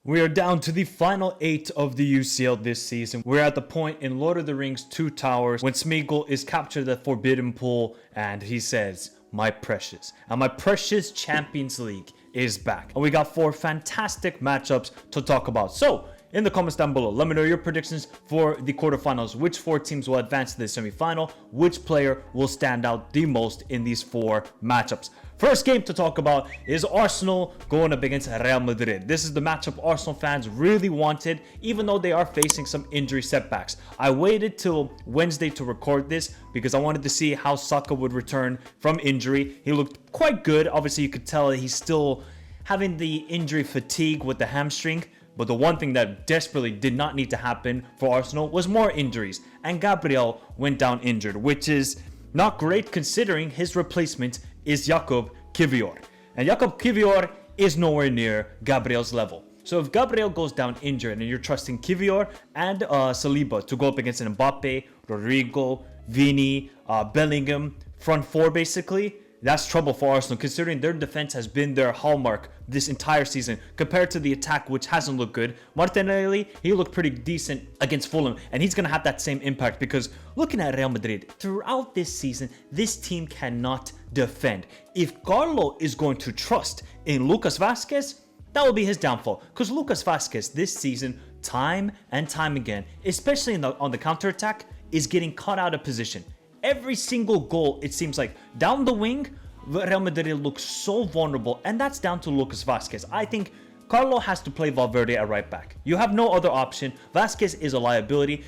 We are down to the final 8 of the UCL this season. We're at the point in Lord of the Rings Two Towers when Smeagol is captured at the Forbidden Pool and he says, "My precious." And my precious Champions League is back. And we got 4 fantastic matchups to talk about. So, in the comments down below, let me know your predictions for the quarterfinals. Which 4 teams will advance to the semifinal? Which player will stand out the most in these 4 matchups? First game to talk about is Arsenal going up against Real Madrid. This is the matchup Arsenal fans really wanted, even though they are facing some injury setbacks. I waited till Wednesday to record this because I wanted to see how Saka would return from injury. He looked quite good. Obviously, you could tell that he's still having the injury fatigue with the hamstring. But the one thing that desperately did not need to happen for Arsenal was more injuries. And Gabriel went down injured, which is not great considering his replacement is Jakub Kiwior. And Jakub Kiwior is nowhere near Gabriel's level. So if Gabriel goes down injured and you're trusting Kiwior and Saliba to go up against an Mbappe, Rodrigo, Vini, Bellingham, front 4 basically, that's trouble for Arsenal considering their defense has been their hallmark this entire season compared to the attack, which hasn't looked good. Martinelli, he looked pretty decent against Fulham, and he's going to have that same impact because looking at Real Madrid, throughout this season, this team cannot defend. If Carlo is going to trust in Lucas Vazquez, that will be his downfall because Lucas Vazquez this season, time and time again, especially on the counter-attack, is getting caught out of position. Every single goal, it seems like, down the wing, Real Madrid looks so vulnerable, and that's down to Lucas Vazquez. I think Carlo has to play Valverde at right back. You have no other option. Vazquez is a liability.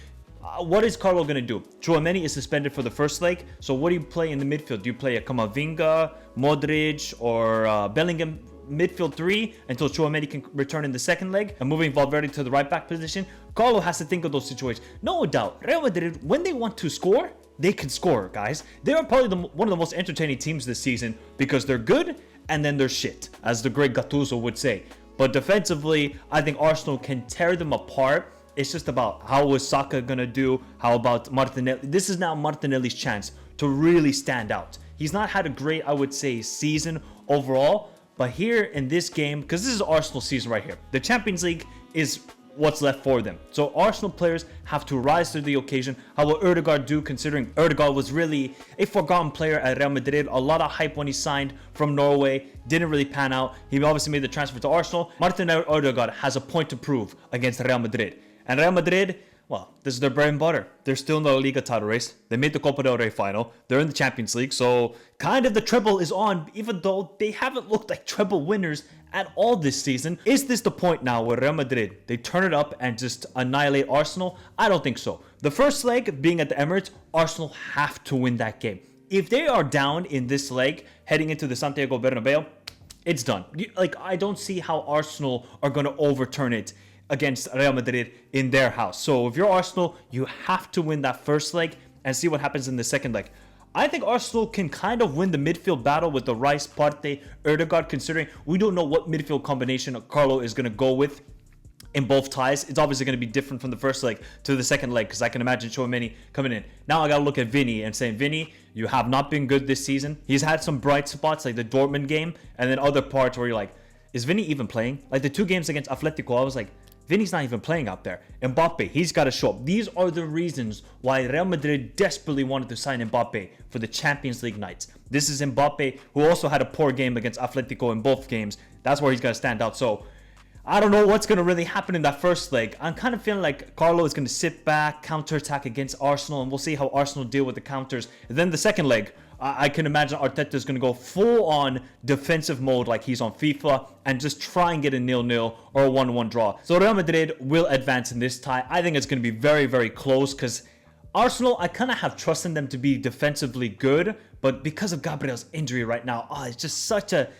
What is Carlo going to do? Tchouaméni is suspended for the first leg, so what do you play in the midfield? Do you play a Camavinga, Modric, or Bellingham midfield 3 until Tchouaméni can return in the second leg and moving Valverde to the right back position? Carlo has to think of those situations. No doubt, Real Madrid, when they want to score, they can score, guys. They are probably one of the most entertaining teams this season because they're good and then they're shit, as the great Gattuso would say. But defensively, I think Arsenal can tear them apart. It's just about how is Saka gonna do? How about Martinelli? This is now Martinelli's chance to really stand out. He's not had a great, I would say, season overall. But here in this game, because this is Arsenal season right here, the Champions League is what's left for them. So Arsenal players have to rise to the occasion. How will Ødegaard do considering Ødegaard was really a forgotten player at Real Madrid? A lot of hype when he signed from Norway. Didn't really pan out. He obviously made the transfer to Arsenal. Martin Ødegaard has a point to prove against Real Madrid. And Real Madrid, well, this is their bread and butter. They're still in the La Liga title race. They made the Copa del Rey final. They're in the Champions League. So kind of the treble is on, even though they haven't looked like treble winners at all this season. Is this the point now where Real Madrid, they turn it up and just annihilate Arsenal? I don't think so. The first leg being at the Emirates, Arsenal have to win that game. If they are down in this leg heading into the Santiago Bernabeu, it's done. I don't see how Arsenal are going to overturn it against Real Madrid in their house. So if you're Arsenal, you have to win that first leg and see what happens in the second leg. I think Arsenal can kind of win the midfield battle with the Rice, Partey, Ødegaard, considering we don't know what midfield combination Carlo is going to go with in both ties. It's obviously going to be different from the first leg to the second leg because I can imagine Tchouaméni coming in. Now I got to look at Vini and saying, Vini, you have not been good this season. He's had some bright spots like the Dortmund game and then other parts where you're like, is Vini even playing? Like the 2 games against Atletico, I was like, Vini's not even playing out there. Mbappe, he's got to show up. These are the reasons why Real Madrid desperately wanted to sign Mbappe for the Champions League nights. This is Mbappe, who also had a poor game against Atletico in both games. That's where he's got to stand out. So I don't know what's going to really happen in that first leg. I'm kind of feeling like Carlo is going to sit back, counterattack against Arsenal, and we'll see how Arsenal deal with the counters. And then the second leg, I can imagine Arteta is going to go full-on defensive mode like he's on FIFA and just try and get a 0-0 or a 1-1 draw. So Real Madrid will advance in this tie. I think it's going to be very, very close because Arsenal, I kind of have trust in them to be defensively good, but because of Gabriel's injury right now, it's just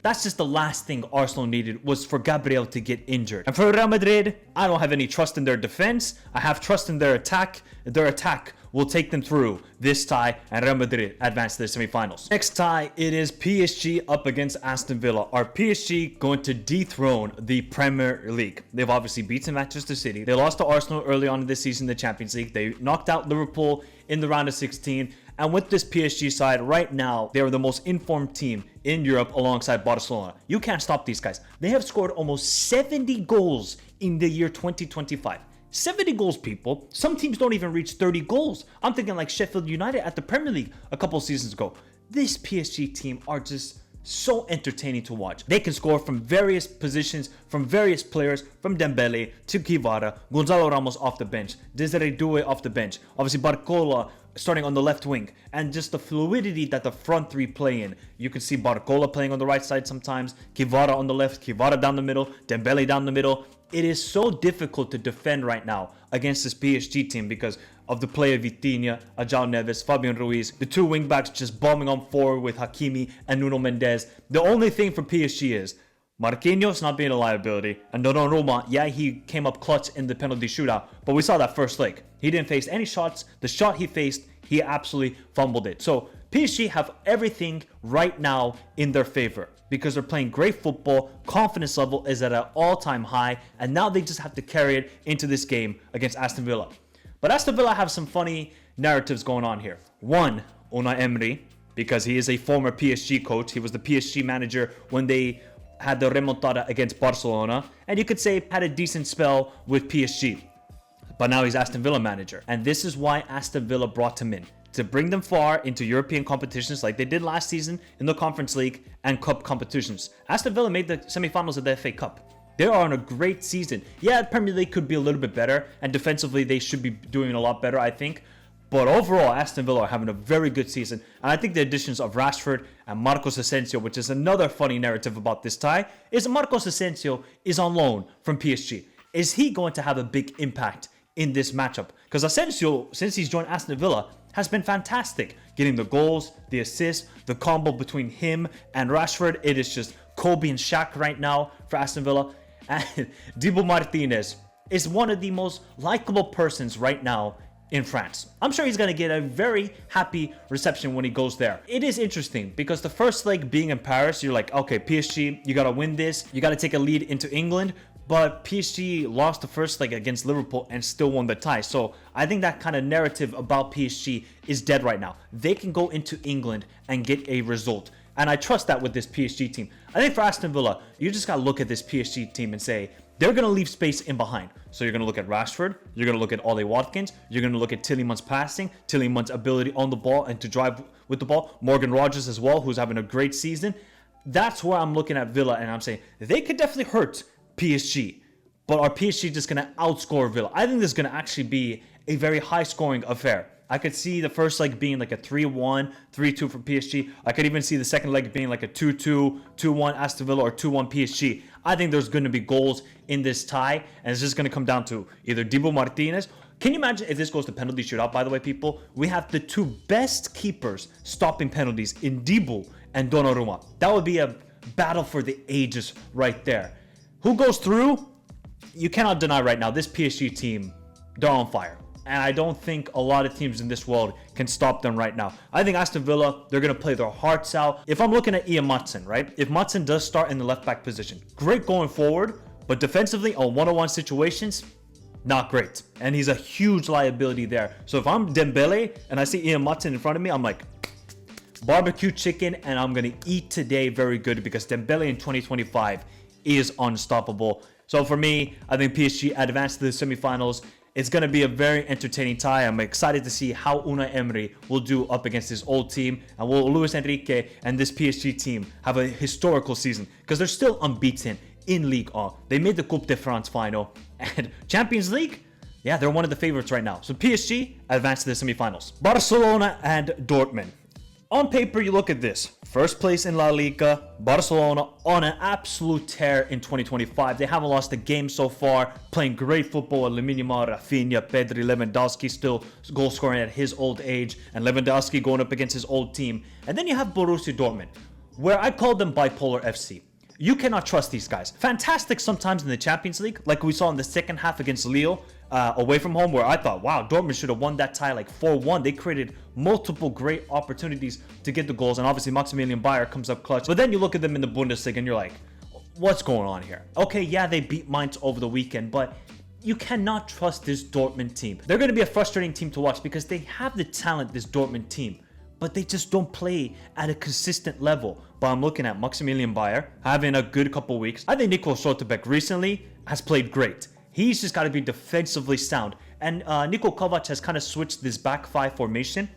that's just the last thing Arsenal needed was for Gabriel to get injured. And for Real Madrid, I don't have any trust in their defense. I have trust in their attack. Their attack will take them through this tie and Real Madrid advance to the semifinals. Next tie, it is PSG up against Aston Villa. Are PSG going to dethrone the Premier League? They've obviously beaten Manchester City. They lost to Arsenal early on in this season in the Champions League. They knocked out Liverpool in the round of 16. And with this PSG side, right now, they are the most informed team in Europe alongside Barcelona. You can't stop these guys. They have scored almost 70 goals in the year 2025. 70 goals, people. Some teams don't even reach 30 goals. I'm thinking like Sheffield United at the Premier League a couple seasons ago. This PSG team are just so entertaining to watch. They can score from various positions, from various players, from Dembele to Kvara, Gonzalo Ramos off the bench, Desiree Doué off the bench, obviously Barcola starting on the left wing, and just the fluidity that the front three play in. You can see Barcola playing on the right side sometimes, Kvara on the left, Kvara down the middle, Dembele down the middle. It is so difficult to defend right now against this PSG team because of the play of Vitinha, Ajao Neves, Fabian Ruiz, the two wingbacks just bombing on forward with Hakimi and Nuno Mendes. The only thing for PSG is Marquinhos not being a liability, and Donnarumma, yeah, he came up clutch in the penalty shootout, but we saw that first leg. He didn't face any shots. The shot he faced, he absolutely fumbled it. So PSG have everything right now in their favor because they're playing great football. Confidence level is at an all-time high, and now they just have to carry it into this game against Aston Villa. But Aston Villa have some funny narratives going on here. One, Unai Emery, because he is a former PSG coach. He was the PSG manager when they had the remontada against Barcelona, and you could say had a decent spell with PSG. But now he's Aston Villa manager. And this is why Aston Villa brought him in, to bring them far into European competitions like they did last season in the Conference League and Cup competitions. Aston Villa made the semi-finals of the FA Cup. They are on a great season. Yeah, Premier League could be a little bit better, and defensively they should be doing a lot better, I think. But overall, Aston Villa are having a very good season. And I think the additions of Rashford and Marcos Asensio, which is another funny narrative about this tie, is Marcos Asensio is on loan from PSG. Is he going to have a big impact in this matchup? Because Asensio, since he's joined Aston Villa, has been fantastic. Getting the goals, the assists, the combo between him and Rashford. It is just Kobe and Shaq right now for Aston Villa. And Dibu Martinez is one of the most likable persons right now in France. I'm sure he's going to get a very happy reception when he goes there. It is interesting because the first leg being in Paris, you're like, okay, PSG, you got to win this. You got to take a lead into England. But PSG lost the first leg against Liverpool and still won the tie. So I think that kind of narrative about PSG is dead right now. They can go into England and get a result. And I trust that with this PSG team. I think for Aston Villa, you just got to look at this PSG team and say, they're going to leave space in behind. So you're going to look at Rashford. You're going to look at Ole Watkins. You're going to look at Tielemans' passing, Tielemans' ability on the ball and to drive with the ball. Morgan Rogers as well, who's having a great season. That's where I'm looking at Villa and I'm saying they could definitely hurt PSG. But are PSG just going to outscore Villa? I think this is going to actually be a very high-scoring affair. I could see the first leg being like a 3-1, 3-2 for PSG. I could even see the second leg being like a 2-2, 2-1 Aston Villa or 2-1 PSG. I think there's going to be goals in this tie, and it's just going to come down to either Dibu Martinez. Can you imagine if this goes to penalty shootout, by the way, people? We have the two best keepers stopping penalties in Dibu and Donnarumma. That would be a battle for the ages right there. Who goes through? You cannot deny right now, this PSG team, they're on fire. And I don't think a lot of teams in this world can stop them right now. I think Aston Villa, they're going to play their hearts out. If I'm looking at Ian Maatsen, right? If Maatsen does start in the left back position, great going forward. But defensively, on one-on-one situations, not great. And he's a huge liability there. So if I'm Dembele and I see Ian Maatsen in front of me, I'm like, barbecue chicken, and I'm going to eat today very good because Dembele in 2025 is unstoppable. So for me, I think PSG advanced to the semifinals. It's going to be a very entertaining tie. I'm excited to see how Unai Emery will do up against his old team. And will Luis Enrique and this PSG team have a historical season? Because they're still unbeaten in Ligue 1. They made the Coupe de France final. And Champions League? Yeah, they're one of the favorites right now. So PSG advanced to the semifinals. Barcelona and Dortmund. On paper, you look at this. First place in La Liga, Barcelona on an absolute tear in 2025. They haven't lost a game so far, playing great football. Lamine Yamal, Rafinha, Pedri, Lewandowski still goal scoring at his old age, and Lewandowski going up against his old team. And then you have Borussia Dortmund, where I call them bipolar FC. You cannot trust these guys. Fantastic sometimes in the Champions League, like we saw in the second half against Lille, away from home, where I thought, wow, Dortmund should have won that tie like 4-1. They created multiple great opportunities to get the goals, and obviously Maximilian Bayer comes up clutch. But then you look at them in the Bundesliga and you're like, what's going on here? Okay, yeah, they beat Mainz over the weekend, but you cannot trust this Dortmund team. They're going to be a frustrating team to watch because they have the talent, this Dortmund team. but they just don't play at a consistent level. But I'm looking at Maximilian Bayer having a good couple weeks. I think Nico Schlotterbeck recently has played great. He's just got to be defensively sound. And Niko Kovac has kind of switched this back five formation.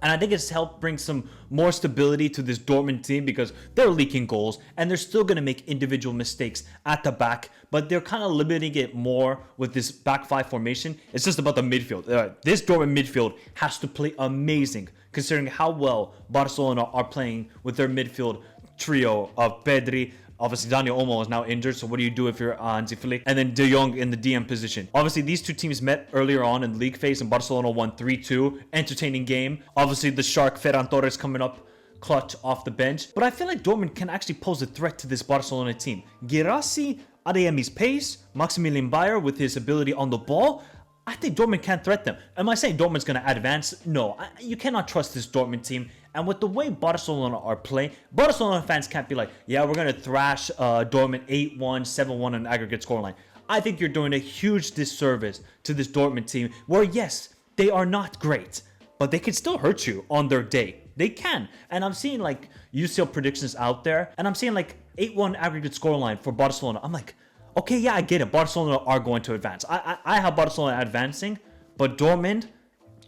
And I think it's helped bring some more stability to this Dortmund team because they're leaking goals and they're still going to make individual mistakes at the back, but they're kind of limiting it more with this back five formation. It's just about the midfield. This Dortmund midfield has to play amazing considering how well Barcelona are playing with their midfield trio of Pedri. Obviously, Daniel Olmo is now injured, so what do you do if you're Hansi Flick? And then De Jong in the DM position. Obviously, these two teams met earlier on in the league phase, and Barcelona won 3-2. Entertaining game. Obviously, the Shark, Ferran Torres, coming up clutch off the bench. But I feel like Dortmund can actually pose a threat to this Barcelona team. Guirassy, Adeyemi's pace, Maximilian Bayer with his ability on the ball. I think Dortmund can't threat them. Am I saying Dortmund's going to advance? No, you cannot trust this Dortmund team. And with the way Barcelona are playing, Barcelona fans can't be like, yeah, we're going to thrash Dortmund 8-1, 7-1 on aggregate scoreline. I think you're doing a huge disservice to this Dortmund team where, yes, they are not great, but they can still hurt you on their day. They can. And I'm seeing like UCL predictions out there, and I'm seeing like 8-1 aggregate scoreline for Barcelona. I'm like, okay, yeah, I get it. Barcelona are going to advance. I have Barcelona advancing, but Dortmund,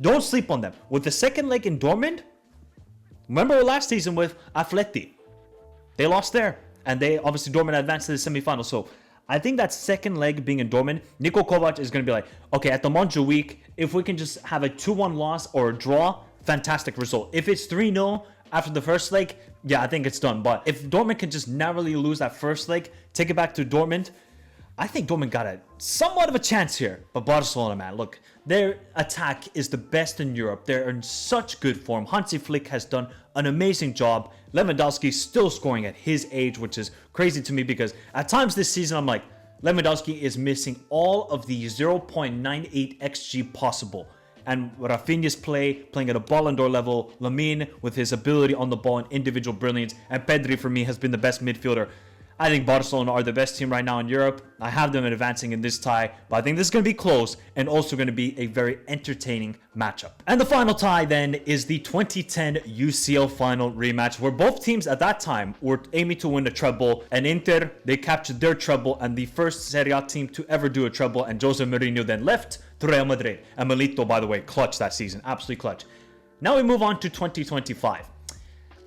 don't sleep on them. With the second leg in Dortmund, remember last season with Atleti, they lost there, and they obviously Dortmund advanced to the semifinals. So I think that second leg being in Dortmund, Niko Kovac is going to be like, okay, at the Monja week, if we can just have a 2-1 loss or a draw, fantastic result. If it's 3-0 after the first leg, yeah, I think it's done. But if Dortmund can just narrowly lose that first leg, take it back to Dortmund, I think Dortmund got a somewhat of a chance here. But Barcelona, man, look, their attack is the best in Europe. They're in such good form. Hansi Flick has done an amazing job. Lewandowski still scoring at his age, which is crazy to me because at times this season, I'm like, Lewandowski is missing all of the 0.98 XG possible. And Rafinha's playing at a Ballon d'Or level, Lamine with his ability on the ball and individual brilliance, and Pedri for me has been the best midfielder. I think Barcelona are the best team right now in Europe. I have them advancing in this tie, but I think this is going to be close and also going to be a very entertaining matchup. And the final tie then is the 2010 UCL final rematch, where both teams at that time were aiming to win a treble, and Inter, they captured their treble and the first Serie A team to ever do a treble, and Jose Mourinho then left to Real Madrid. And Milito, by the way, clutch that season, absolutely clutch. Now we move on to 2025,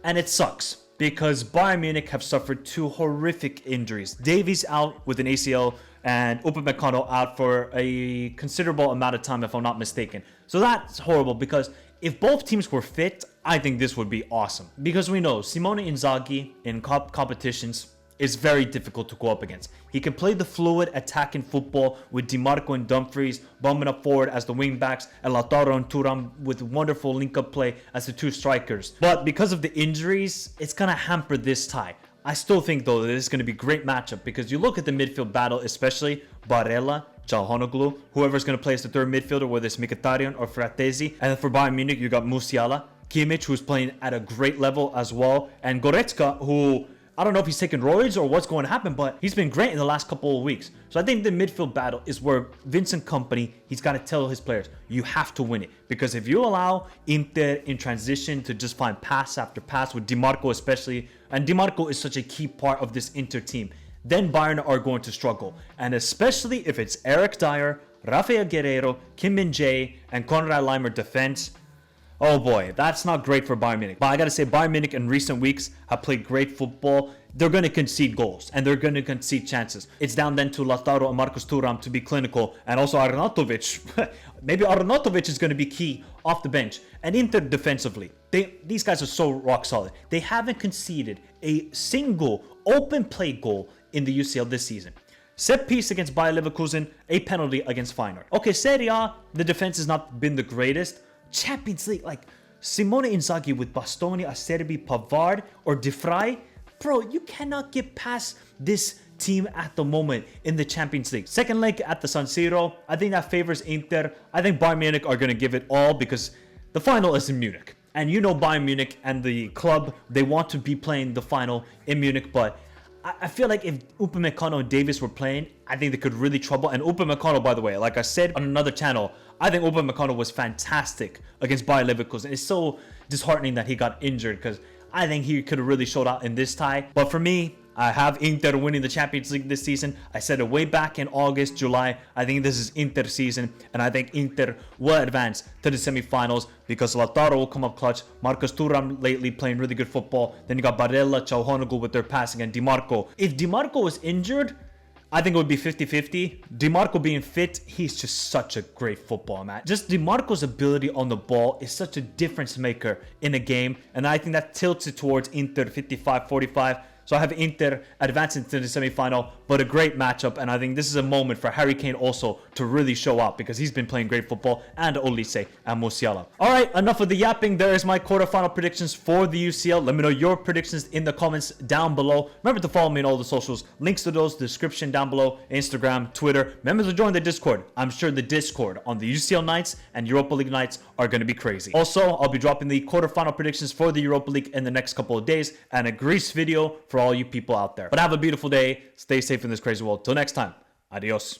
and it sucks, because Bayern Munich have suffered two horrific injuries. Davies out with an ACL and Upamecano out for a considerable amount of time, if I'm not mistaken. So that's horrible because if both teams were fit, I think this would be awesome. Because we know Simone Inzaghi in competitions is very difficult to go up against. He can play the fluid attacking football with DiMarco and Dumfries bumping up forward as the wing backs, and Lautaro and Thuram with wonderful link-up play as the two strikers. But because of the injuries, it's going to hamper this tie. I still think though that this is going to be a great matchup because you look at the midfield battle, especially Barella, Calhanoglu, whoever's going to play as the third midfielder, whether it's Mkhitaryan or Fratesi. And then for Bayern Munich, you got Musiala, Kimmich, who's playing at a great level as well, and Goretzka, who I don't know if he's taking roids or what's going to happen, but he's been great in the last couple of weeks. So I think the midfield battle is where Vincent Kompany, he's got to tell his players, you have to win it. Because if you allow Inter in transition to just find pass after pass, with DiMarco especially, and DiMarco is such a key part of this Inter team, then Bayern are going to struggle. And especially if it's Eric Dyer, Rafael Guerreiro, Kim Min-jae, and Konrad Laimer defense, oh boy, that's not great for Bayern Munich. But I gotta say, Bayern Munich in recent weeks have played great football. They're gonna concede goals and they're gonna concede chances. It's down then to Lautaro and Marcus Thuram to be clinical, and also Arnautovic. Maybe Arnautovic is gonna be key off the bench. And Inter defensively, these guys are so rock solid. They haven't conceded a single open play goal in the UCL this season. Set piece against Bayer Leverkusen, a penalty against Feyenoord. Okay, Serie A, the defense has not been the greatest. Champions League, like Simone Inzaghi with Bastoni, Acerbi, Pavard, or De Vrij, bro, you cannot get past this team at the moment in the Champions League. Second leg at the San Siro, I think that favors Inter. I think Bayern Munich are going to give it all because the final is in Munich. And you know Bayern Munich and the club, they want to be playing the final in Munich, but I feel like if Upamecano and Davis were playing, I think they could really trouble. And Upamecano, by the way, like I said on another channel, I think Upamecano was fantastic against Bayer Leverkusen. It's so disheartening that he got injured because I think he could have really showed out in this tie. But for me, I have Inter winning the Champions League this season. I said it way back in August, July. I think this is Inter season, and I think Inter will advance to the semifinals because Lautaro will come up clutch. Marcus Thuram lately playing really good football. Then you got Barella, Çalhanoğlu with their passing, and DiMarco. If DiMarco was injured, I think it would be 50-50. DiMarco being fit, he's just such a great football man. Just DiMarco's ability on the ball is such a difference maker in a game, and I think that tilts it towards Inter 55-45. So I have Inter advancing to the semifinal, but a great matchup. And I think this is a moment for Harry Kane also to really show up because he's been playing great football, and Olise and Musiala. All right, enough of the yapping. There is my quarterfinal predictions for the UCL. Let me know your predictions in the comments down below. Remember to follow me on all the socials. Links to those, description down below, Instagram, Twitter. Remember to join the Discord. I'm sure the Discord on the UCL nights and Europa League nights are going to be crazy. Also, I'll be dropping the quarterfinal predictions for the Europa League in the next couple of days and a Greece video for all you people out there. But have a beautiful day. Stay safe in this crazy world. Till next time. Adios.